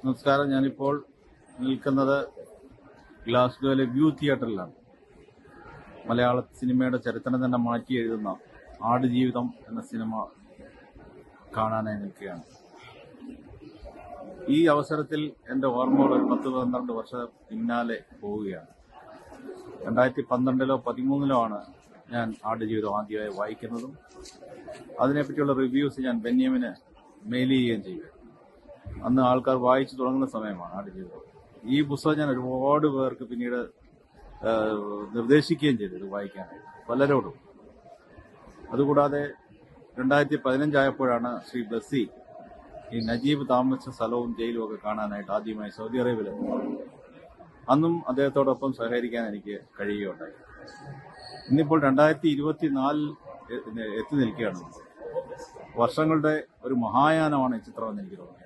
നമസ്കാരം. ഞാനിപ്പോൾ നിൽക്കുന്നത് ഗ്ലാസ്ഗോയിലെ വ്യൂ തിയേറ്ററിലാണ്. മലയാള സിനിമയുടെ ചരിത്രം തന്നെ മാറ്റി എഴുതുന്ന ആടുജീവിതം എന്ന സിനിമ കാണാനായി നിൽക്കുകയാണ്. ഈ അവസരത്തിൽ എൻ്റെ ഓർമ്മകൾ ഒരു 10-12 വർഷം പിന്നാലെ പോവുകയാണ്. 2012-ലോ 2013-ലോ ആണ് ഞാൻ ആടുജീവിതം ആദ്യമായി വായിക്കുന്നതും അതിനെപ്പറ്റിയുള്ള റിവ്യൂസ് ഞാൻ ബെന്യാമിന് മെയിൽ ചെയ്യുകയും ചെയ്യും. അന്ന് ആൾക്കാർ വായിച്ചു തുടങ്ങുന്ന സമയമാണ് ആടുജീവിതം. ഈ പുസ്തകം ഞാൻ ഒരുപാട് പേർക്ക് പിന്നീട് നിർദ്ദേശിക്കുകയും ചെയ്തു ഇത് വായിക്കാനായിട്ട്, പലരോടും. അതുകൂടാതെ 2015 ആയപ്പോഴാണ് ശ്രീ ബസി ഈ നജീബ് താമസിച്ച സ്ഥലവും ജയിലും ഒക്കെ കാണാനായിട്ട് ആദ്യമായി സൗദി അറേബ്യയിലെത്തുന്നത്. അന്നും അദ്ദേഹത്തോടൊപ്പം സഹകരിക്കാൻ എനിക്ക് കഴിയുകയുണ്ടായി. ഇന്നിപ്പോൾ 2024 എത്തി നിൽക്കുകയാണ്. വർഷങ്ങളുടെ ഒരു മഹായാനമാണ് ഈ ചിത്രമെന്ന് എനിക്ക് തോന്നുന്നത്.